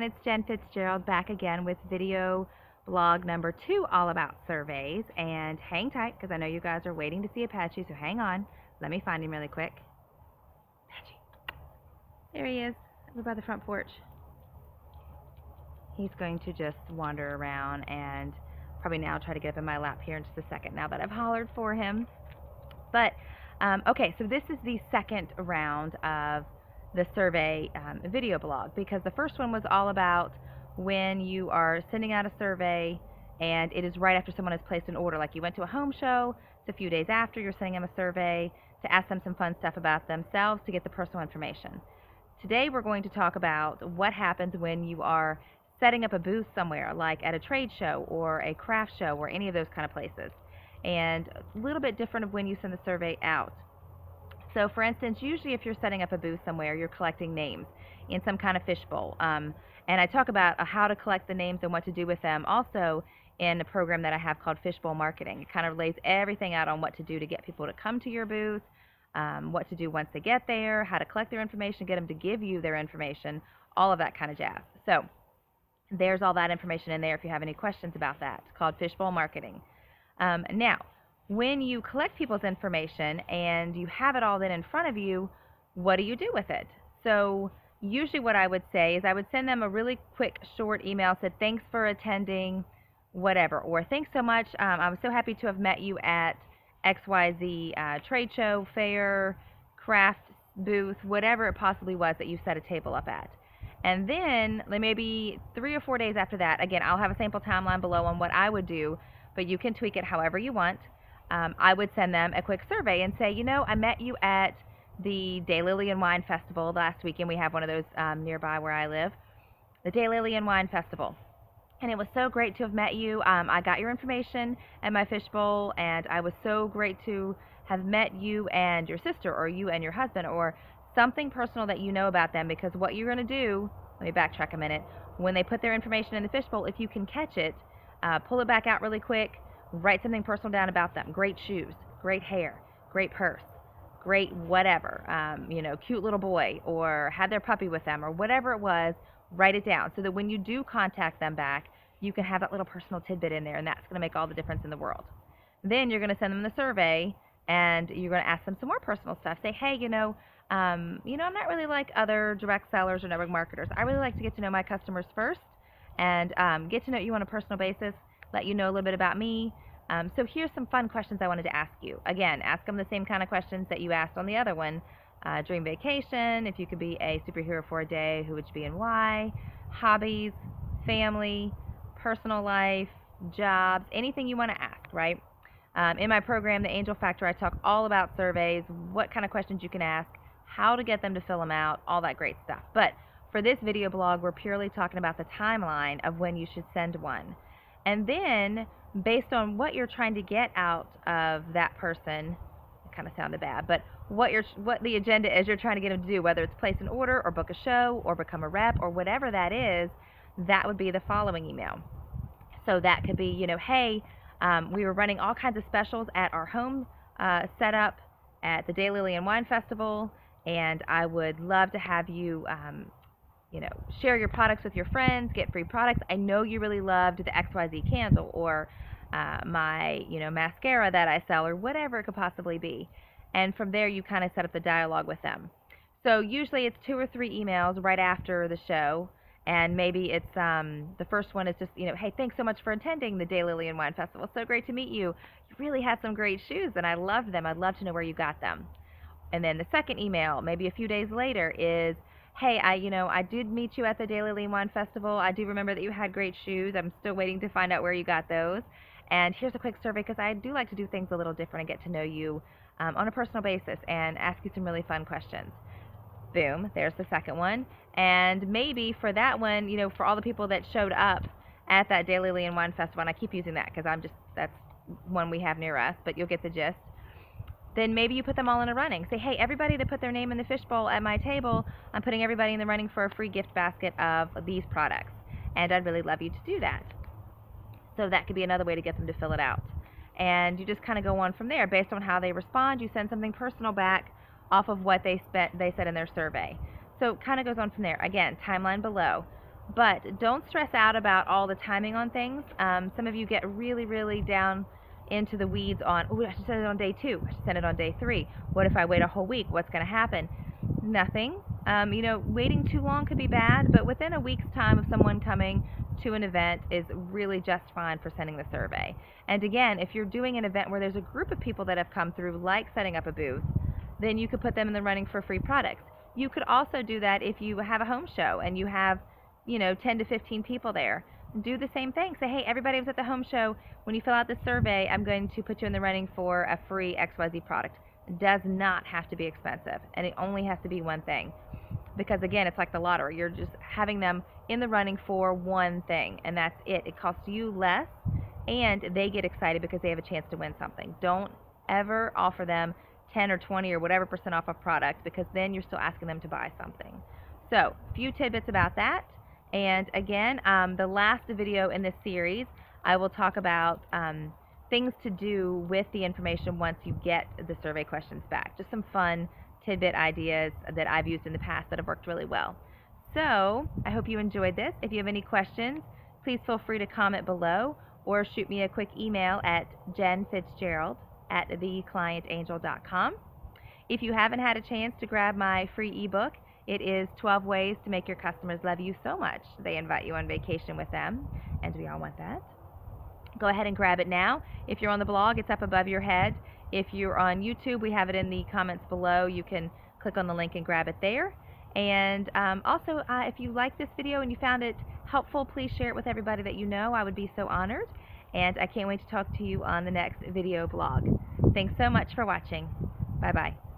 everyone, it's Jen Fitzgerald back again with video blog number 2 all about surveys. And hang tight because I know you guys are waiting to see Apache, so hang on. Let me find him really quick. Apache. There he is, over by the front porch. He's going to just wander around and probably now try to get up in my lap here in just a second now that I've hollered for him. But, okay, so this is the second round of the survey video blog, because the first one was all about when you are sending out a survey and it is right after someone has placed an order. Like you went to a home show, it's a few days after, you're sending them a survey to ask them some fun stuff about themselves to get the personal information. Today we're going to talk about what happens when you are setting up a booth somewhere, like at a trade show or a craft show or any of those kind of places. And a little bit different of when you send the survey out. So for instance, usually if you're setting up a booth somewhere, you're collecting names in some kind of fishbowl. And I talk about how to collect the names and what to do with them also in a program that I have called Fishbowl Marketing. It kind of lays everything out on what to do to get people to come to your booth, what to do once they get there, how to collect their information, get them to give you their information, all of that kind of jazz. So there's all that information in there if you have any questions about that. It's called Fishbowl Marketing. Now, when you collect people's information and you have it all then in front of you, what do you do with it? So usually what I would say is I would send them a really quick short email, said thanks for attending, whatever, or thanks so much, I was so happy to have met you at XYZ trade show, fair, craft booth, whatever it possibly was that you set a table up at. And then maybe 3 or 4 days after that, again, I'll have a sample timeline below on what I would do, but you can tweak it however you want. I would send them a quick survey and say, you know, I met you at the Daylily and Wine Festival last weekend. We have one of those nearby where I live, the Daylily and Wine Festival. And it was so great to have met you. I got your information at my fishbowl, and I was so great to have met you and your sister, or you and your husband, or something personal that you know about them, because what you're going to do, let me backtrack a minute, when they put their information in the fishbowl, if you can catch it, pull it back out really quick, write something personal down about them. Great shoes, great hair, great purse, great whatever, you know, cute little boy, or had their puppy with them, or whatever it was. Write it down so that when you do contact them back, you can have that little personal tidbit in there, and that's going to make all the difference in the world. Then you're going to send them the survey, and you're going to ask them some more personal stuff. Say, hey, you know, I'm not really like other direct sellers or network marketers. I really like to get to know my customers first and get to know you on a personal basis, let you know a little bit about me. So here's some fun questions I wanted to ask you. Again, ask them the same kind of questions that you asked on the other one. Dream vacation, if you could be a superhero for a day, who would you be and why? Hobbies, family, personal life, jobs, anything you want to ask, right? In my program, The Angel Factor, I talk all about surveys, what kind of questions you can ask, how to get them to fill them out, all that great stuff. But for this video blog, we're purely talking about the timeline of when you should send one. And then, based on what you're trying to get out of that person, it kind of sounded bad, but what the agenda is you're trying to get them to do, whether it's place an order or book a show or become a rep or whatever that is, that would be the following email. So that could be, you know, hey, we were running all kinds of specials at our home setup at the Daylily and Wine Festival, and I would love to have you you know, share your products with your friends, get free products. I know you really loved the XYZ candle, or my, you know, mascara that I sell, or whatever it could possibly be. And from there, you kind of set up the dialogue with them. So usually it's 2 or 3 emails right after the show, and maybe it's the first one is just, you know, hey, thanks so much for attending the Daylily and Wine Festival. So great to meet you. You really had some great shoes, and I loved them. I'd love to know where you got them. And then the second email, maybe a few days later, is, hey, I did meet you at the Daylily Wine Festival. I do remember that you had great shoes. I'm still waiting to find out where you got those. And here's a quick survey, because I do like to do things a little different and get to know you on a personal basis and ask you some really fun questions. Boom, there's the second one. And maybe for that one, you know, for all the people that showed up at that Daylily and Wine Festival, and I keep using that because that's one we have near us, but you'll get the gist. Then maybe you put them all in a running. Say, hey, everybody that put their name in the fishbowl at my table, I'm putting everybody in the running for a free gift basket of these products. And I'd really love you to do that. So that could be another way to get them to fill it out. And you just kind of go on from there. Based on how they respond, you send something personal back off of what they said in their survey. So it kind of goes on from there. Again, timeline below. But don't stress out about all the timing on things. Some of you get really, really down into the weeds on, oh, I should send it on day 2. I should send it on day 3. What if I wait a whole week? What's going to happen? Nothing. You know, waiting too long could be bad, but within a week's time of someone coming to an event is really just fine for sending the survey. And again, if you're doing an event where there's a group of people that have come through, like setting up a booth, then you could put them in the running for free products. You could also do that if you have a home show and you have, you know, 10 to 15 people there. Do the same thing. Say, hey, everybody was at the home show. When you fill out the survey, I'm going to put you in the running for a free XYZ product. It does not have to be expensive, and it only has to be one thing. Because again, it's like the lottery. You're just having them in the running for one thing, and that's it. It costs you less, and they get excited because they have a chance to win something. Don't ever offer them 10 or 20 or whatever % off a product, because then you're still asking them to buy something. So, a few tidbits about that. And again, the last video in this series, I will talk about things to do with the information once you get the survey questions back. Just some fun tidbit ideas that I've used in the past that have worked really well. So, I hope you enjoyed this. If you have any questions, please feel free to comment below or shoot me a quick email at jenfitzgerald@theclientangel.com. If you haven't had a chance to grab my free ebook, it is 12 ways to make your customers love you so much they invite you on vacation with them, and we all want that. Go ahead and grab it now. If you're on the blog, it's up above your head. If you're on YouTube, we have it in the comments below. You can click on the link and grab it there. And also, if you like this video and you found it helpful, please share it with everybody that you know. I would be so honored. And I can't wait to talk to you on the next video blog. Thanks so much for watching. Bye-bye.